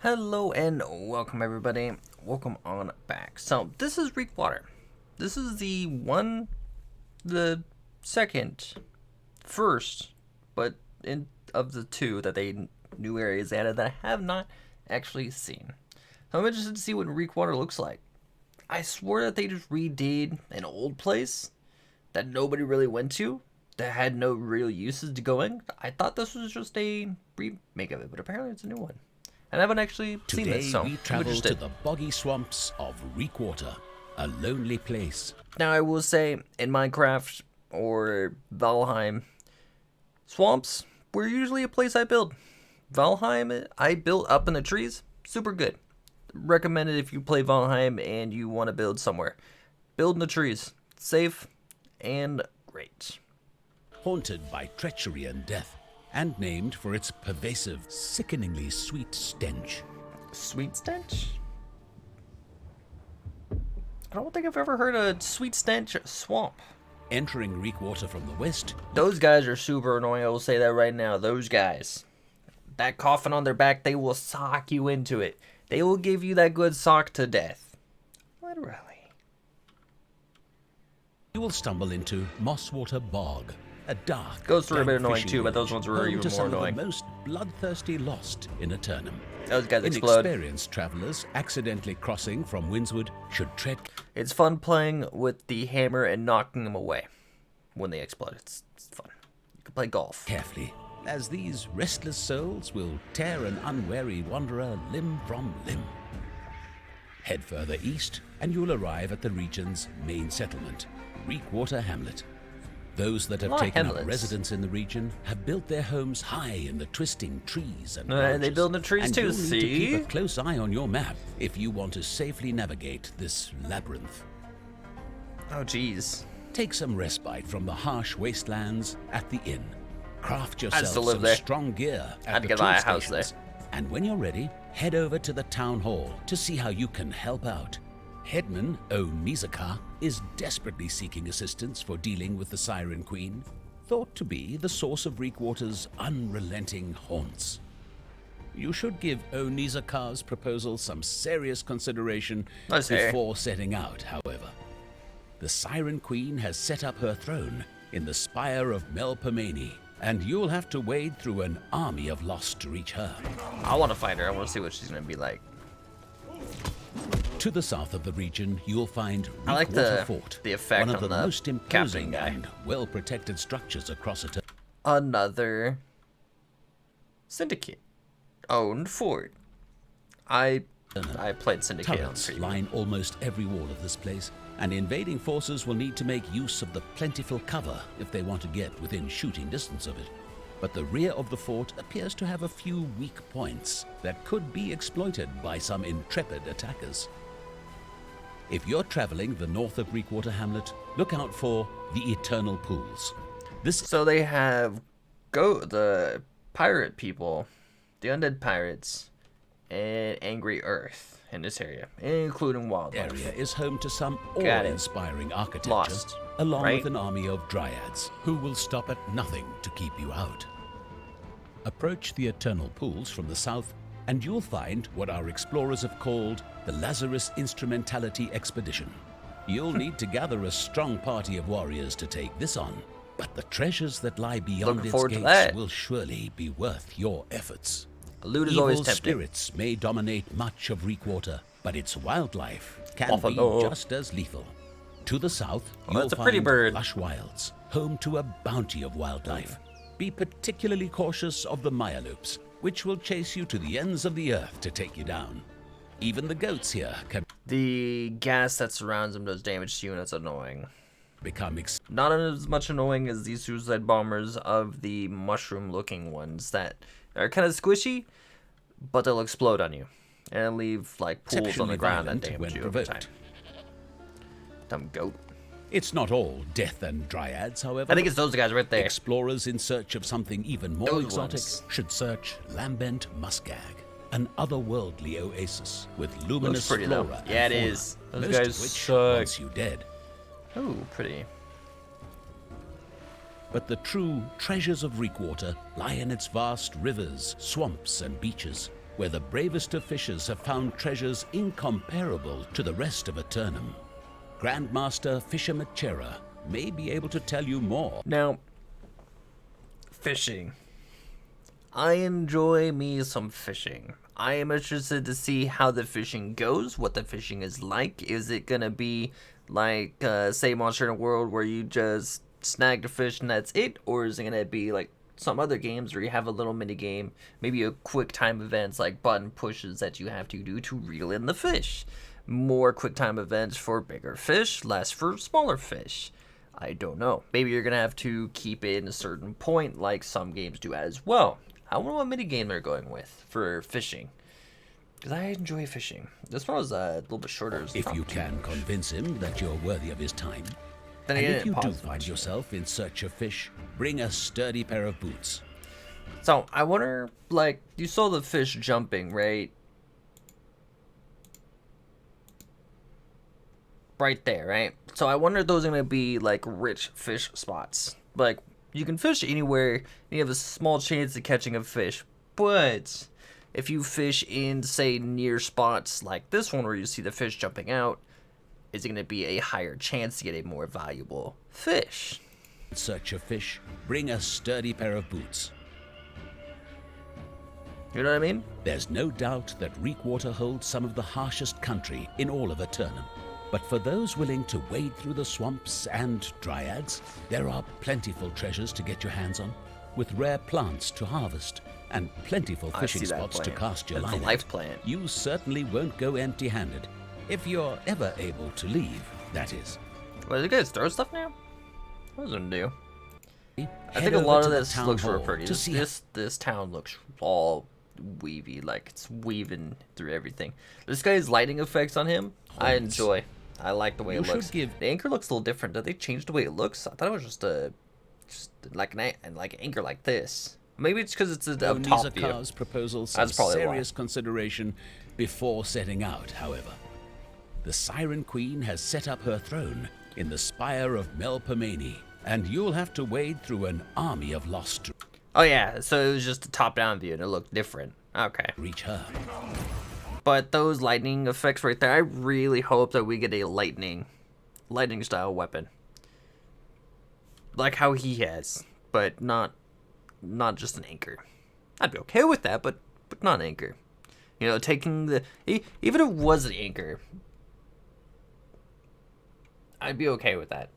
Hello and welcome everybody. Welcome on back. So this is Reekwater. This is the first, but of the two that they new areas added that I have not actually seen. So I'm interested to see what Reekwater looks like. I swore that they just redid an old place that nobody really went to, that had no real uses to going. I thought this was just a remake of it, but apparently it's a new one. And I haven't actually seen this, so we travel to the boggy swamps of Reekwater, a lonely place. Now I will say, in Minecraft or Valheim, swamps were usually a place I build. Valheim, I built up in the trees, super good. Recommended if you play Valheim and you want to build somewhere. Build in the trees, safe and great. Haunted by treachery and death, and named for its pervasive, sickeningly sweet stench. Sweet stench? I don't think I've ever heard a sweet stench swamp. Entering Reekwater from the west. Those guys are super annoying, I will say that right now. Those guys. That coffin on their back, they will sock you into it. They will give you that good sock to death. Literally. You will stumble into Mosswater Bog. A dark, Ghosts were a bit annoying too, but those ones were even more annoying. Of the most bloodthirsty lost in Eternum. Those guys explode. Inexperienced travelers accidentally crossing from Windswood should tread. It's fun playing with the hammer and knocking them away when they explode. It's fun. You can play golf Carefully, as these restless souls will tear an unwary wanderer limb from limb. Head further east, and you'll arrive at the region's main settlement, Reekwater Hamlet. Those that have taken up residence in the region have built their homes high in the twisting trees and branches. They build in the trees too, see? And you'll need to keep a close eye on your map if you want to safely navigate this labyrinth. Oh, jeez. Take some respite from the harsh wastelands at the inn. Craft I yourself still live some there. strong gear at the get train my house stations. And when you're ready, head over to the town hall to see how you can help out. Headman Onizaka is desperately seeking assistance for dealing with the Siren Queen, thought to be the source of Reekwater's unrelenting haunts. You should give Onizaka's proposal some serious consideration before setting out, however. The Siren Queen has set up her throne in the spire of MELPOMENE, and you'll have to wade through an army of lost to reach her. I want to find her. I want to see what she's going to be like. To the south of the region, you'll find I like Reekwater Fort, the effect one of on the most imposing guy. and well-protected structures across it. Another Syndicate-owned fort. I played Syndicate on Turrets preview. line almost every wall of this place, and invading forces will need to make use of the plentiful cover if they want to get within shooting distance of it. But the rear of the fort appears to have a few weak points that could be exploited by some intrepid attackers. If you're traveling the north of Reekwater Hamlet, look out for the Eternal Pools. So they have the pirate people, the undead pirates, and Angry Earth in this area, including wildlife. Area is home to some awe-inspiring architecture, along with an army of dryads who will stop at nothing to keep you out. Approach the Eternal Pools from the south, and you'll find what our explorers have called the LAZARUS Instrumentality Expedition. You'll need to gather a strong party of warriors to take this on, but the treasures that lie beyond its gates will surely be worth your efforts. Loot is always Evil tempting. spirits may dominate much of Reekwater, but its wildlife can be just as lethal. To the south, you'll find lush wilds, home to a bounty of wildlife. Be particularly cautious of the Myaloops, which will chase you to the ends of the earth to take you down. Even the goats here can... The gas that surrounds them does damage to you, and it's annoying. Become not as much annoying as these suicide bombers of the mushroom-looking ones that are kind of squishy, but they'll explode on you and leave like pools on the ground that damage you over time. Dumb goat. It's not all death and dryads, however. I think it's those guys right there. Explorers in search of something even more exotic should search Lambent Muskeg, an otherworldly oasis with luminous flora and fauna. Yeah, it is. Those most guys of which suck. wants you dead. Oh, pretty. But the true treasures of Reekwater lie in its vast rivers, swamps, and beaches. where the bravest of fishers have found treasures incomparable to the rest of Eternum. Grandmaster Fisher Machera may be able to tell you more. Now, fishing. I enjoy me some fishing. I am interested to see how the fishing goes, what the fishing is like. Is it going to be like, say, Monster Hunter World, where you just snag the fish and that's it? Or is it going to be like some other games where you have a little mini game, maybe a quick time events like button pushes that you have to do to reel in the fish? More quick time events for bigger fish, less for smaller fish. I don't know. Maybe you're going to have to keep it in a certain point like some games do as well. I wonder what minigame they're going with for fishing. Because I enjoy fishing. This one was a little bit shorter. If you can convince him that you're worthy of his time. Then And if you do find yourself in search of fish, bring a sturdy pair of boots. So, I wonder, like, you saw the fish jumping, right? Right there, right? So, I wonder if those are going to be, like, rich fish spots. Like, you can fish anywhere, and you have a small chance of catching a fish. But if you fish in, say, near spots like this one where you see the fish jumping out, is it going to be a higher chance to get a more valuable fish? In search of fish, bring a sturdy pair of boots. You know what I mean? There's no doubt that Reekwater holds some of the harshest country in all of Eternum. But for those willing to wade through the swamps and dryads, there are plentiful treasures to get your hands on, with rare plants to harvest and plentiful fishing spots to cast your line at. Life plan. You certainly won't go empty-handed, if you're ever able to leave, that is. Well, you guys throw stuff now? What does it do? I Head think a over lot to of the this town looks real hall pretty. to see This town looks all weavy, like it's weaving through everything. This guy's lighting effects on him, I enjoy. I like the way it looks. The anchor looks a little different. Did they change the way it looks? I thought it was just like an anchor like this. Maybe it's because it's a top view. Proposal some serious consideration before setting out, however. The Siren Queen has set up her throne in the spire of MELPOMENE, and you'll have to wade through an army of lost. Oh yeah, so it was just a top-down view and it looked different. Okay. Reach her. But those lightning effects right there, I really hope that we get a lightning style weapon. Like how he has, but not just an anchor. I'd be okay with that, but not an anchor. You know, taking the even if it was an anchor, I'd be okay with that.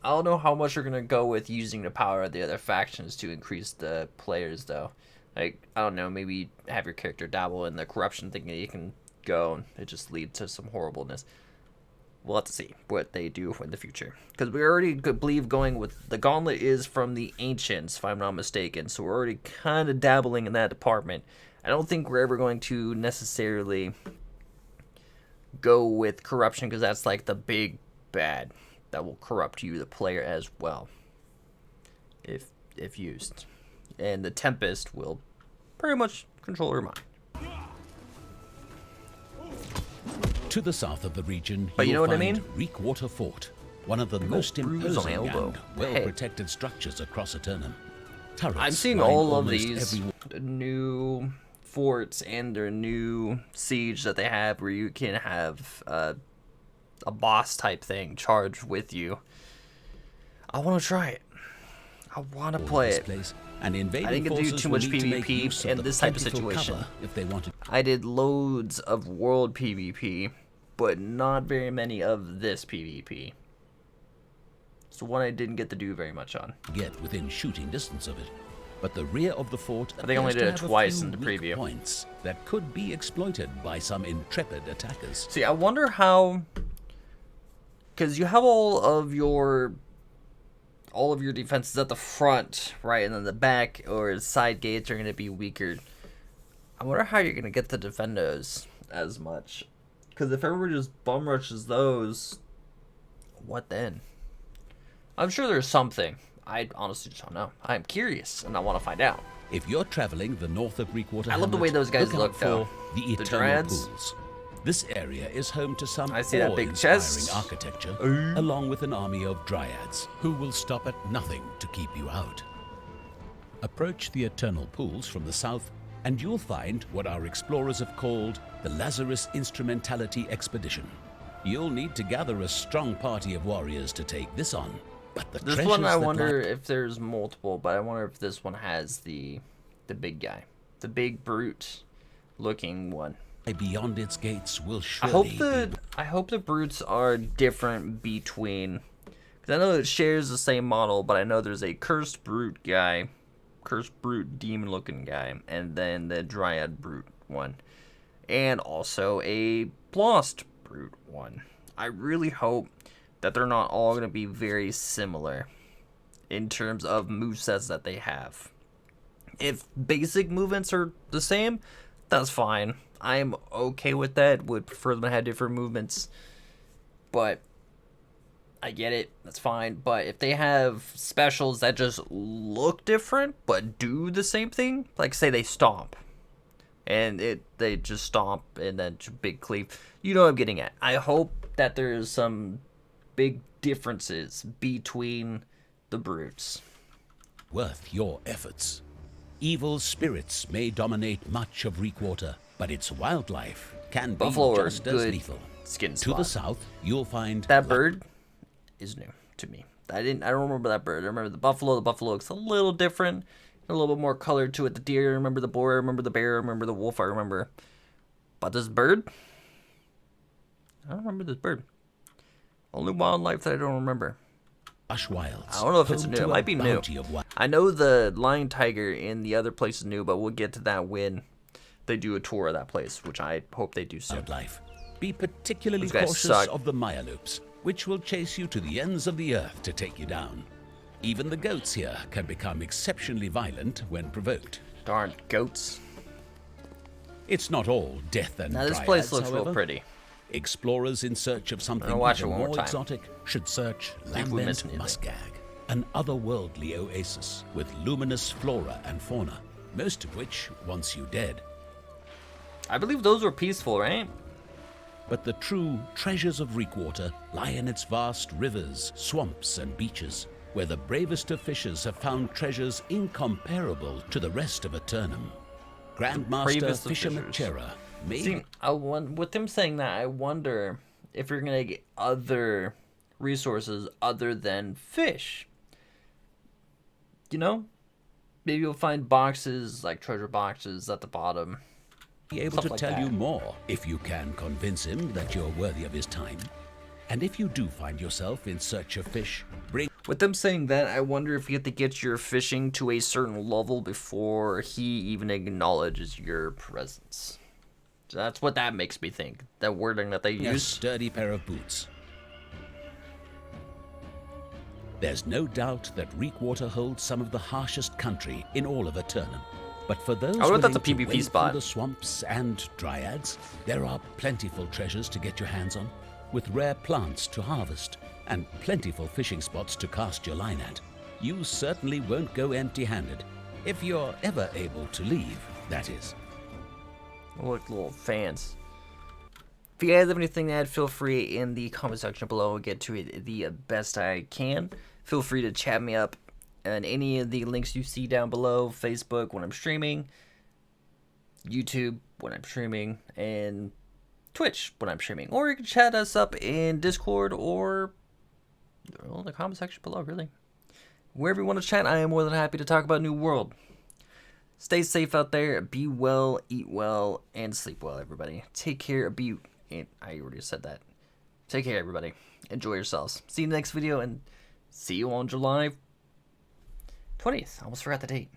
I don't know how much you're gonna go with using the power of the other factions to increase the players, though. Like, I don't know, maybe have your character dabble in the corruption thing that you can go, and it just leads to some horribleness. We'll have to see what they do in the future. Because we already believe going with the gauntlet is from the ancients, if I'm not mistaken. So we're already kind of dabbling in that department. I don't think we're ever going to necessarily go with corruption, because that's like the big bad that will corrupt you, the player, as well, if used. And the Tempest will pretty much control your mind. To the south of the region, but you know what I mean? Reekwater Fort, one of the most imposing and well-protected structures across Eternum. I'm seeing all of these new forts and their new siege that they have, where you can have a boss type thing charged with you. I want to try it. I want to play it. And I didn't get to do too much PvP in this type of situation. If they wanted. I did loads of world PvP, but not very many of this PvP. It's the one I didn't get to do very much on. Get within shooting distance of it, but the rear of the fort. They only did it twice in the preview. Points that could be exploited by some intrepid attackers. See, I wonder how, because you have all of your defenses at the front, right, and then the back or side gates are going to be weaker. I wonder how you're going to get to defend those as much. Because if everybody just bum rushes those, what then? I'm sure there's something. I honestly just don't know. I'm curious, and I want to find out. If you're traveling the north of Reekwater, I love the way those guys look, though. The eternal pools. This area is home to some awe-inspiring architecture, along with an army of dryads, who will stop at nothing to keep you out. Approach the eternal pools from the south, and you'll find what our explorers have called the Lazarus Instrumentality Expedition. You'll need to gather a strong party of warriors to take this on, but the This treasures one, I that wonder lie if there's multiple, but I wonder if this one has the big guy. The big brute looking one. beyond its gates will I surely hope the brutes are different between, because I know it shares the same model, but I know there's a cursed brute guy, cursed brute demon looking guy, and then the dryad brute one, and also a lost brute one. I really hope that they're not all going to be very similar in terms of movesets that they have. If basic movements are the same, that's fine. I'm okay with that. Would prefer them to have different movements. But I get it. That's fine. But if they have specials that just look different but do the same thing, like say they stomp, and they just stomp and then big cleave, you know what I'm getting at. I hope that there's some big differences between the brutes. worth your efforts. Evil spirits may dominate much of Reekwater, but its wildlife can be Buffalo are just as good lethal. skin To spot. the south, you'll find That bird is new to me. I don't remember that bird. I remember the buffalo. The buffalo looks a little different, a little bit more color to it. The deer, I remember the boar, I remember the bear, I remember the wolf, I remember. But this bird, I don't remember this bird. Only wildlife that I don't remember. lush wilds. I don't know if it's home new. to It a might be new. bounty of I know the lion tiger in the other place is new, but we'll get to that when they do a tour of that place, which I hope they do soon. wildlife. Be particularly Those guys cautious suck. of the Myaloops, which will chase you to the ends of the earth to take you down. Even the goats here can become exceptionally violent when provoked. Darn goats. It's not all death and Now this dryads, place looks however. real pretty. Explorers in search of something I'll watch it even one more more time. exotic should search See if we Lambent missed anything. Muskeg, an otherworldly oasis with luminous flora and fauna, most of which wants you dead. I believe those were peaceful, right? But the true treasures of Reekwater lie in its vast rivers, swamps, and beaches, where the bravest of fishers have found treasures incomparable to the rest of Eternum. Grandmaster bravest of Fisher fishers. McChera may See, with them saying that, I wonder if you're gonna get other resources other than fish. You know, maybe you'll find boxes like treasure boxes at the bottom. be able Stuff to like tell you that. more if you can convince him that you're worthy of his time. And if you do find yourself in search of fish, bring With them saying that, I wonder if you have to get your fishing to a certain level before he even acknowledges your presence. So that's what that makes me think. That wording that they a use. sturdy pair of boots. There's no doubt that Reekwater holds some of the harshest country in all of Eternum. But for those wonder if that's a willing to PvP wade spot. through the swamps and dryads, there are plentiful treasures to get your hands on, with rare plants to harvest and plentiful fishing spots to cast your line at. You certainly won't go empty-handed, if you're ever able to leave, that is. Look, little fans. If you guys have anything to add, feel free in the comment section below. I'll get to it the best I can. Feel free to chat me up and any of the links you see down below. Facebook when I'm streaming, YouTube when I'm streaming, and Twitch when I'm streaming. Or you can chat us up in Discord or the comment section below, really. Wherever you want to chat, I am more than happy to talk about New World. Stay safe out there. Be well, eat well, and sleep well, everybody. Take care. I already said that. Take care, everybody. Enjoy yourselves. See you in the next video, and see you on July 20th. I almost forgot the date.